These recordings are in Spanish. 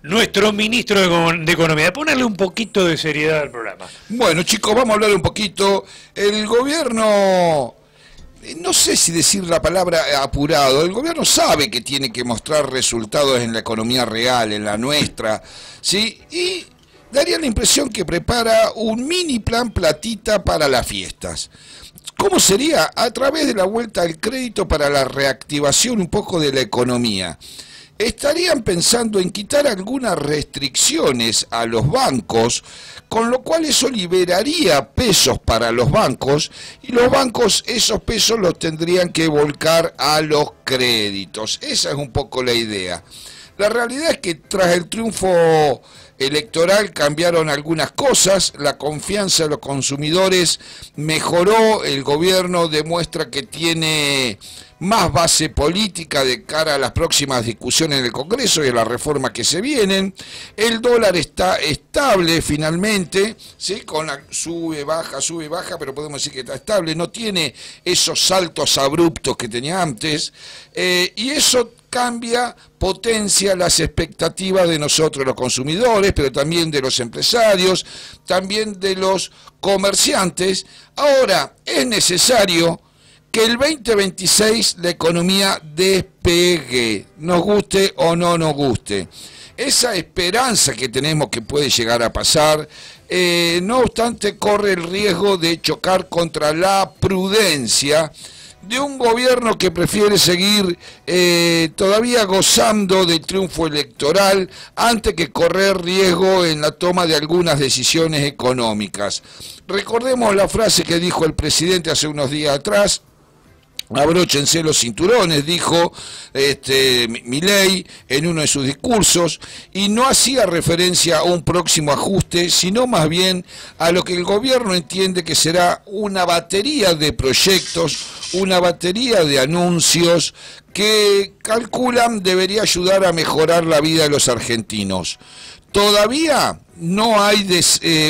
nuestro ministro de Economía. Ponerle un poquito de seriedad al programa. Bueno, chicos, vamos a hablar un poquito. El gobierno, no sé si decir la palabra apurado, el gobierno sabe que tiene que mostrar resultados en la economía real, en la nuestra, ¿sí? Y daría la impresión que prepara un mini plan platita para las fiestas. ¿Cómo sería? A través de la vuelta al crédito para la reactivación un poco de la economía. Estarían pensando en quitar algunas restricciones a los bancos, con lo cual eso liberaría pesos para los bancos y los bancos esos pesos los tendrían que volcar a los créditos. Esa es un poco la idea. La realidad es que tras el triunfo electoral cambiaron algunas cosas, la confianza de los consumidores mejoró, el gobierno demuestra que tiene más base política de cara a las próximas discusiones en el Congreso y a la reforma que se vienen. El dólar está estable finalmente, ¿sí? Con la sube, baja, pero podemos decir que está estable, no tiene esos saltos abruptos que tenía antes, y eso cambia, potencia las expectativas de nosotros los consumidores, pero también de los empresarios, también de los comerciantes. Ahora, es necesario que el 2026 la economía despegue, nos guste o no nos guste. Esa esperanza que tenemos que puede llegar a pasar, no obstante corre el riesgo de chocar contra la prudencia de un gobierno que prefiere seguir todavía gozando del triunfo electoral antes que correr riesgo en la toma de algunas decisiones económicas. Recordemos la frase que dijo el presidente hace unos días atrás: abróchense los cinturones, dijo Milei en uno de sus discursos, y no hacía referencia a un próximo ajuste, sino más bien a lo que el gobierno entiende que será una batería de proyectos, una batería de anuncios que calculan debería ayudar a mejorar la vida de los argentinos. Todavía no hay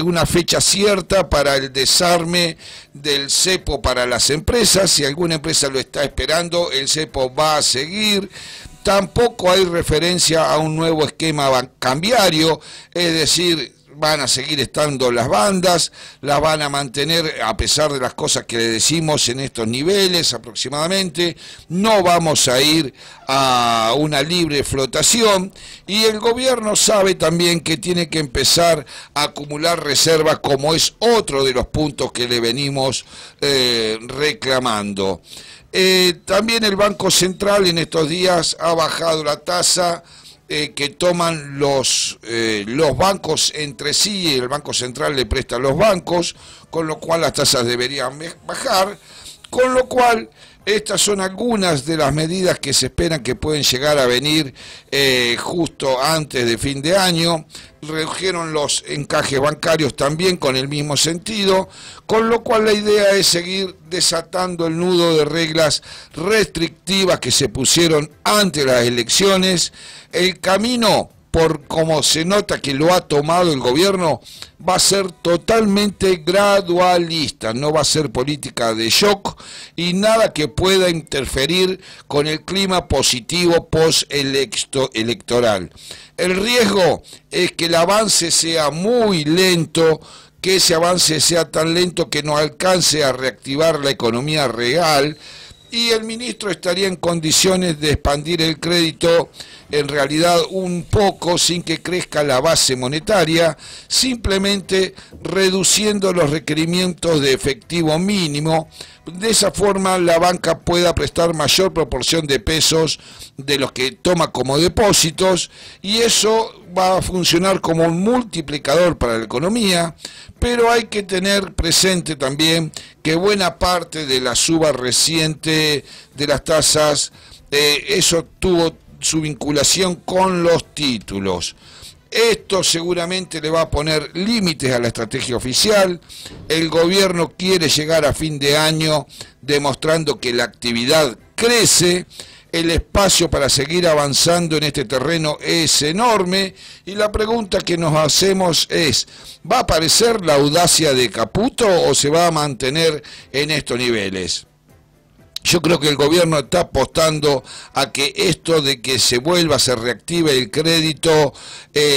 una fecha cierta para el desarme del cepo para las empresas. Si alguna empresa lo está esperando, el cepo va a seguir. Tampoco hay referencia a un nuevo esquema cambiario, es decir, van a seguir estando las bandas, las van a mantener a pesar de las cosas que le decimos en estos niveles aproximadamente. No vamos a ir a una libre flotación y el gobierno sabe también que tiene que empezar a acumular reservas, como es otro de los puntos que le venimos reclamando. También el Banco Central en estos días ha bajado la tasa que toman los bancos entre sí, y el Banco Central le presta a los bancos, con lo cual las tasas deberían bajar, con lo cual estas son algunas de las medidas que se esperan que pueden llegar a venir justo antes de fin de año. Redujeron los encajes bancarios también con el mismo sentido, con lo cual la idea es seguir desatando el nudo de reglas restrictivas que se pusieron ante las elecciones. El camino, por como se nota que lo ha tomado el gobierno, va a ser totalmente gradualista, no va a ser política de shock y nada que pueda interferir con el clima positivo post-electoral. El riesgo es que el avance sea muy lento, que ese avance sea tan lento que no alcance a reactivar la economía real, y el ministro estaría en condiciones de expandir el crédito en realidad un poco sin que crezca la base monetaria, simplemente reduciendo los requerimientos de efectivo mínimo. De esa forma la banca pueda prestar mayor proporción de pesos de los que toma como depósitos, y eso va a funcionar como un multiplicador para la economía. Pero hay que tener presente también que buena parte de la suba reciente de las tasas, eso tuvo su vinculación con los títulos. Esto seguramente le va a poner límites a la estrategia oficial. El gobierno quiere llegar a fin de año demostrando que la actividad crece. El espacio para seguir avanzando en este terreno es enorme, y la pregunta que nos hacemos es: ¿va a aparecer la audacia de Caputo o se va a mantener en estos niveles? Yo creo que el gobierno está apostando a que esto de que se vuelva, se reactive el crédito,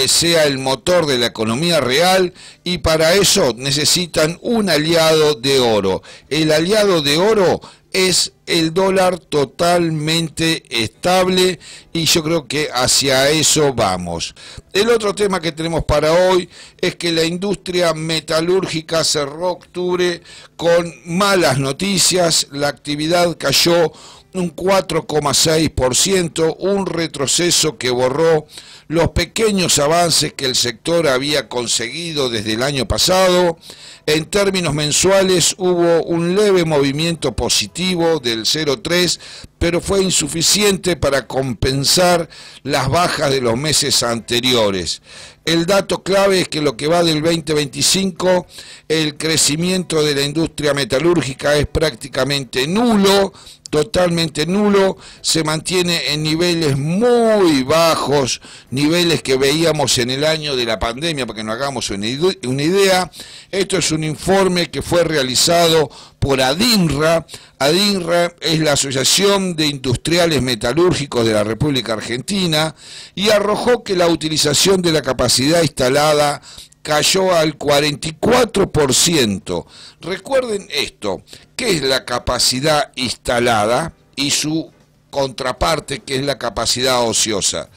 sea el motor de la economía real, y para eso necesitan un aliado de oro. El aliado de oro es el dólar totalmente estable, y yo creo que hacia eso vamos. El otro tema que tenemos para hoy es que la industria metalúrgica cerró octubre con malas noticias. La actividad cayó un 4,6%, un retroceso que borró los pequeños avances que el sector había conseguido desde el año pasado. En términos mensuales hubo un leve movimiento positivo del 0,3%, pero fue insuficiente para compensar las bajas de los meses anteriores. El dato clave es que lo que va del 2025, el crecimiento de la industria metalúrgica es prácticamente nulo, totalmente nulo, se mantiene en niveles muy bajos, niveles que veíamos en el año de la pandemia, para que nos hagamos una idea. Esto es un informe que fue realizado por ADINRA. ADINRA es la Asociación de Industriales Metalúrgicos de la República Argentina, y arrojó que la utilización de la capacidad instalada cayó al 44%. Recuerden esto, ¿qué es la capacidad instalada? Y su contraparte, que es la capacidad ociosa.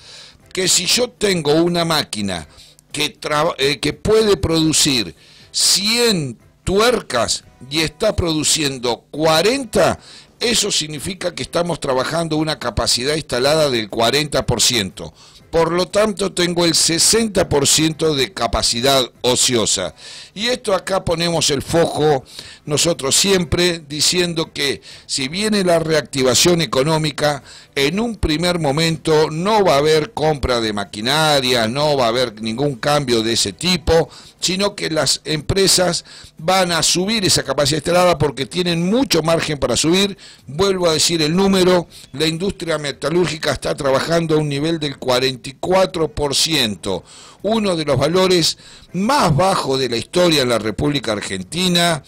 Que si yo tengo una máquina que puede producir 100 tuercas y está produciendo 40, eso significa que estamos trabajando una capacidad instalada del 40%. Por lo tanto, tengo el 60% de capacidad ociosa. Y esto acá ponemos el foco nosotros siempre, diciendo que si viene la reactivación económica, en un primer momento no va a haber compra de maquinaria, no va a haber ningún cambio de ese tipo, sino que las empresas van a subir esa capacidad instalada porque tienen mucho margen para subir. Vuelvo a decir el número, la industria metalúrgica está trabajando a un nivel del 44%, uno de los valores más bajos de la historia en la República Argentina,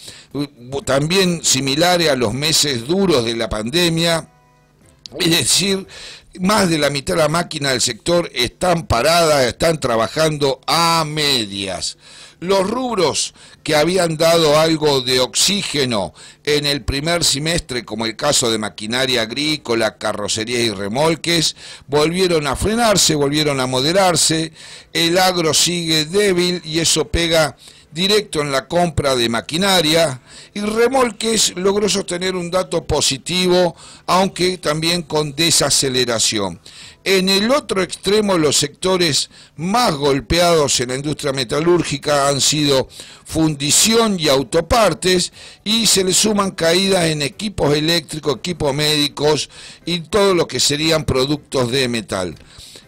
también similares a los meses duros de la pandemia. Es decir, más de la mitad de la máquina del sector están paradas, están trabajando a medias. Los rubros que habían dado algo de oxígeno en el primer semestre, como el caso de maquinaria agrícola, carrocería y remolques, volvieron a frenarse, volvieron a moderarse. El agro sigue débil y eso pega directo en la compra de maquinaria, y remolques logró sostener un dato positivo, aunque también con desaceleración. En el otro extremo, los sectores más golpeados en la industria metalúrgica han sido fundición y autopartes, y se le suman caídas en equipos eléctricos, equipos médicos y todo lo que serían productos de metal.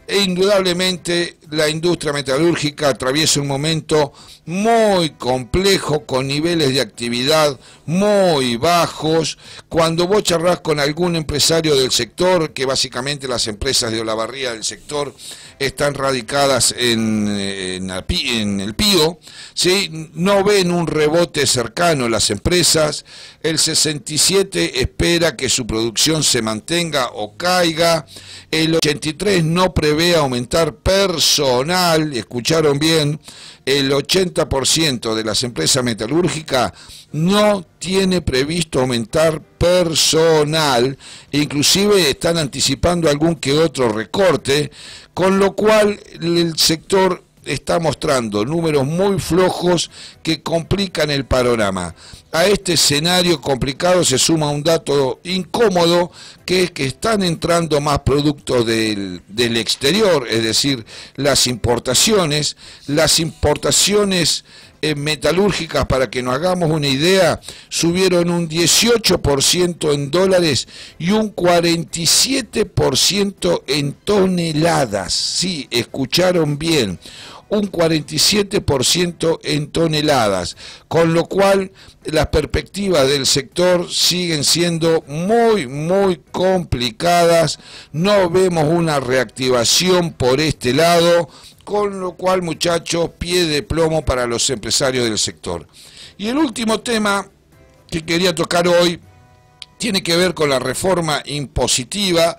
E indudablemente la industria metalúrgica atraviesa un momento muy complejo, con niveles de actividad muy bajos. Cuando vos charrás con algún empresario del sector, que básicamente las empresas de Olavarría del sector están radicadas en el Pío, ¿sí? No ven un rebote cercano las empresas. El 67 espera que su producción se mantenga o caiga. El 83 no prevé aumentar personal. Escucharon bien, el 80% de las empresas metalúrgicas no tiene previsto aumentar personal, inclusive están anticipando algún que otro recorte, con lo cual el sector está mostrando números muy flojos que complican el panorama. A este escenario complicado se suma un dato incómodo, que es que están entrando más productos del exterior, es decir, las importaciones metalúrgicas, para que nos hagamos una idea, subieron un 18% en dólares y un 47% en toneladas. Sí, escucharon bien, un 47% en toneladas, con lo cual las perspectivas del sector siguen siendo muy complicadas. No vemos una reactivación por este lado, con lo cual, muchachos, pie de plomo para los empresarios del sector. Y el último tema que quería tocar hoy tiene que ver con la reforma impositiva.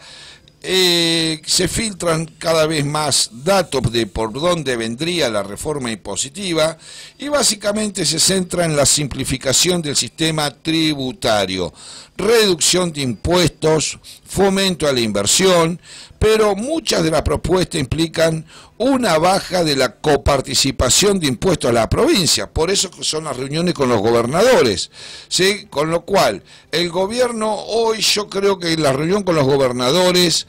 Se filtran cada vez más datos de por dónde vendría la reforma impositiva y básicamente se centra en la simplificación del sistema tributario, reducción de impuestos, fomento a la inversión, pero muchas de las propuestas implican una baja de la coparticipación de impuestos a la provincia, por eso son las reuniones con los gobernadores, ¿sí? Con lo cual, el gobierno hoy, yo creo que la reunión con los gobernadores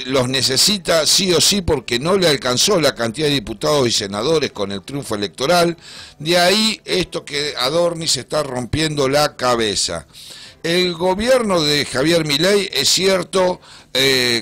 los necesita sí o sí porque no le alcanzó la cantidad de diputados y senadores con el triunfo electoral, de ahí esto que Adorni se está rompiendo la cabeza. El gobierno de Javier Milei, es cierto,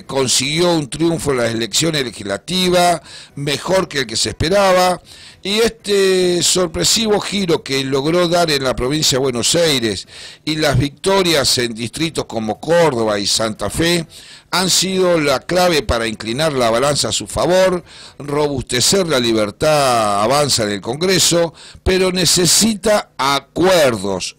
consiguió un triunfo en las elecciones legislativas, mejor que el que se esperaba, y este sorpresivo giro que logró dar en la provincia de Buenos Aires y las victorias en distritos como Córdoba y Santa Fe han sido la clave para inclinar la balanza a su favor, robustecer la libertad avanza en el Congreso, pero necesita acuerdos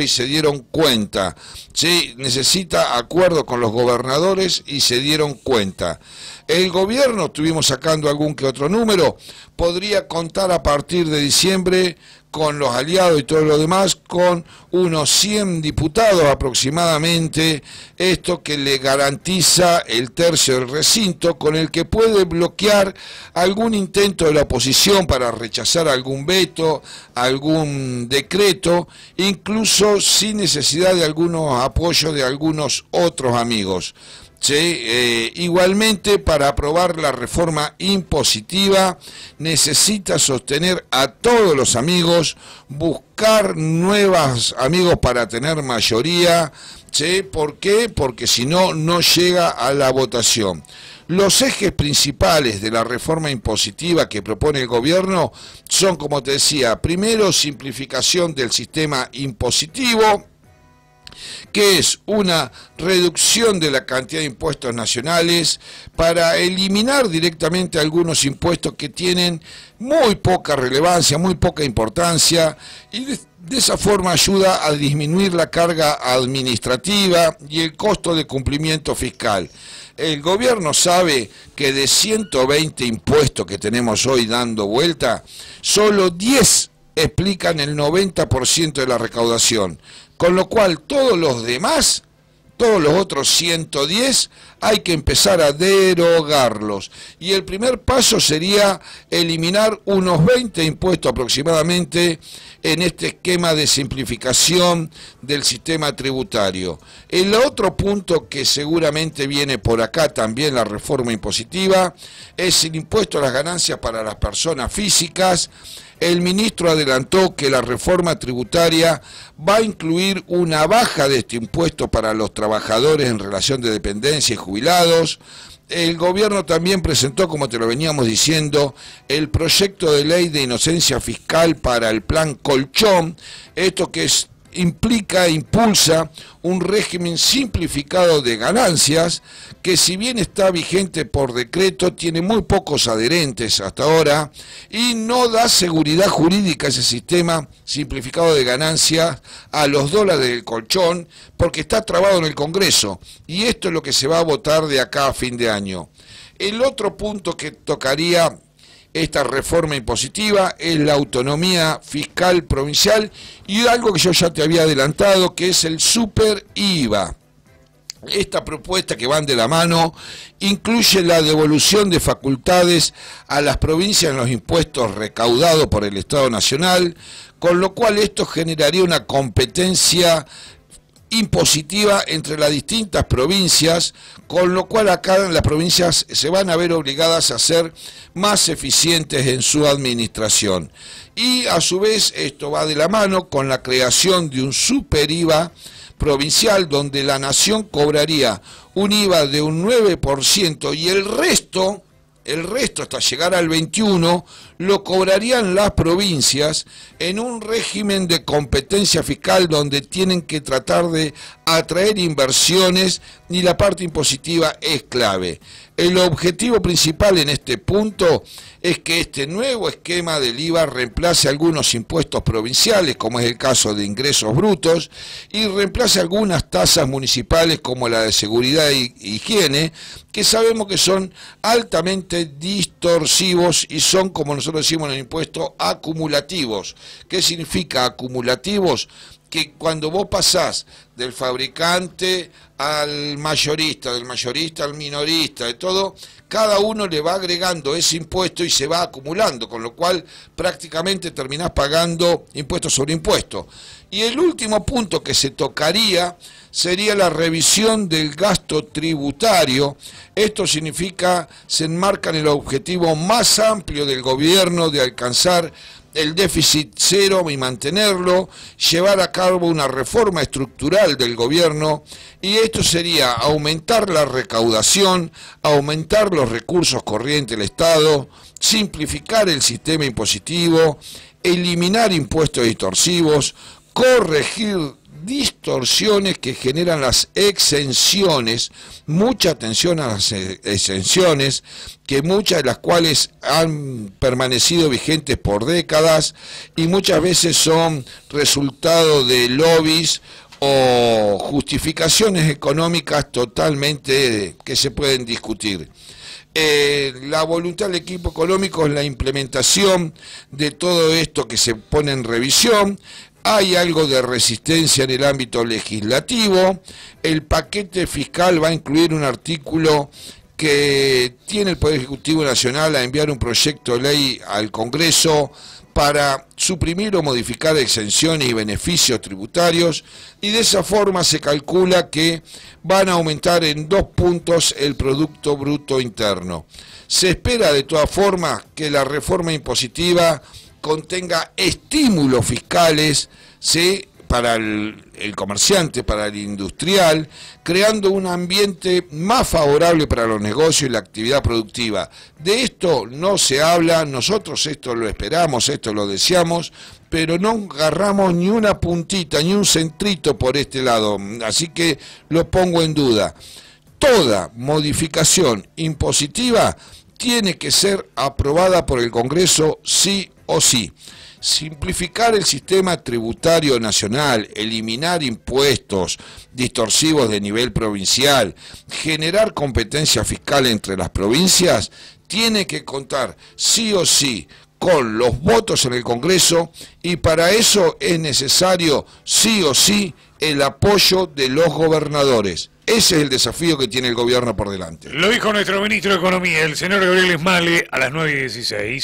y se dieron cuenta, ¿sí? Necesita acuerdos con los gobernadores y se dieron cuenta. El gobierno, estuvimos sacando algún que otro número, podría contar a partir de diciembre con los aliados y todo lo demás, con unos 100 diputados aproximadamente, esto que le garantiza el tercio del recinto, con el que puede bloquear algún intento de la oposición para rechazar algún veto, algún decreto, incluso sin necesidad de algunos apoyos de algunos otros amigos. Sí, igualmente para aprobar la reforma impositiva necesita sostener a todos los amigos, buscar nuevos amigos para tener mayoría. ¿Sí? ¿Por qué? Porque si no, no llega a la votación. Los ejes principales de la reforma impositiva que propone el gobierno son, como te decía, primero, simplificación del sistema impositivo, que es una reducción de la cantidad de impuestos nacionales para eliminar directamente algunos impuestos que tienen muy poca relevancia, muy poca importancia, y de esa forma ayuda a disminuir la carga administrativa y el costo de cumplimiento fiscal. El gobierno sabe que de 120 impuestos que tenemos hoy dando vuelta, solo 10 explican el 90% de la recaudación. Con lo cual todos los demás, todos los otros 110, hay que empezar a derogarlos. Y el primer paso sería eliminar unos 20 impuestos aproximadamente en este esquema de simplificación del sistema tributario. El otro punto que seguramente viene por acá también, la reforma impositiva, es el impuesto a las ganancias para las personas físicas. El ministro adelantó que la reforma tributaria va a incluir una baja de este impuesto para los trabajadores en relación de dependencia y jubilados. El gobierno también presentó, como te lo veníamos diciendo, el proyecto de ley de inocencia fiscal para el plan Colchón, esto que impulsa un régimen simplificado de ganancias que, si bien está vigente por decreto, tiene muy pocos adherentes hasta ahora y no da seguridad jurídica a ese sistema simplificado de ganancias a los dólares del colchón, porque está trabado en el Congreso, y esto es lo que se va a votar de acá a fin de año. El otro punto que tocaría esta reforma impositiva es la autonomía fiscal provincial y algo que yo ya te había adelantado, que es el super IVA. Esta propuesta, que van de la mano, incluye la devolución de facultades a las provincias en los impuestos recaudados por el Estado Nacional, con lo cual esto generaría una competencia impositiva entre las distintas provincias, con lo cual acá las provincias se van a ver obligadas a ser más eficientes en su administración. Y a su vez esto va de la mano con la creación de un super IVA provincial, donde la nación cobraría un IVA de un 9% y el resto hasta llegar al 21%, lo cobrarían las provincias en un régimen de competencia fiscal donde tienen que tratar de atraer inversiones y la parte impositiva es clave. El objetivo principal en este punto es que este nuevo esquema del IVA reemplace algunos impuestos provinciales, como es el caso de ingresos brutos, y reemplace algunas tasas municipales como la de seguridad e higiene, que sabemos que son altamente distorsivos y son, como nosotros decimos en el impuesto, acumulativos. ¿Qué significa acumulativos? Que cuando vos pasás del fabricante al mayorista, del mayorista al minorista, de todo, cada uno le va agregando ese impuesto y se va acumulando, con lo cual prácticamente terminás pagando impuesto sobre impuesto. Y el último punto que se tocaría sería la revisión del gasto tributario. Esto significa, se enmarca en el objetivo más amplio del gobierno de alcanzar el déficit cero y mantenerlo, llevar a cabo una reforma estructural del gobierno, y esto sería aumentar la recaudación, aumentar los recursos corrientes del Estado, simplificar el sistema impositivo, eliminar impuestos distorsivos, corregir distorsiones que generan las exenciones, mucha atención a las exenciones, que muchas de las cuales han permanecido vigentes por décadas y muchas veces son resultado de lobbies o justificaciones económicas totalmente que se pueden discutir. La voluntad del equipo económico es la implementación de todo esto que se pone en revisión. Hay algo de resistencia en el ámbito legislativo. El paquete fiscal va a incluir un artículo que tiene el Poder Ejecutivo Nacional a enviar un proyecto de ley al Congreso para suprimir o modificar exenciones y beneficios tributarios, y de esa forma se calcula que van a aumentar en 2 puntos el Producto Bruto Interno. Se espera de todas formas que la reforma impositiva contenga estímulos fiscales, ¿sí?, para el comerciante, para el industrial, creando un ambiente más favorable para los negocios y la actividad productiva. De esto no se habla, nosotros esto lo esperamos, esto lo deseamos, pero no agarramos ni una puntita, ni un centrito por este lado, así que lo pongo en duda. Toda modificación impositiva tiene que ser aprobada por el Congreso sí o sí. Simplificar el sistema tributario nacional, eliminar impuestos distorsivos de nivel provincial, generar competencia fiscal entre las provincias, tiene que contar sí o sí con los votos en el Congreso, y para eso es necesario sí o sí el apoyo de los gobernadores. Ese es el desafío que tiene el gobierno por delante. Lo dijo nuestro ministro de Economía, el señor Gabriel Esmale, a las 9:16.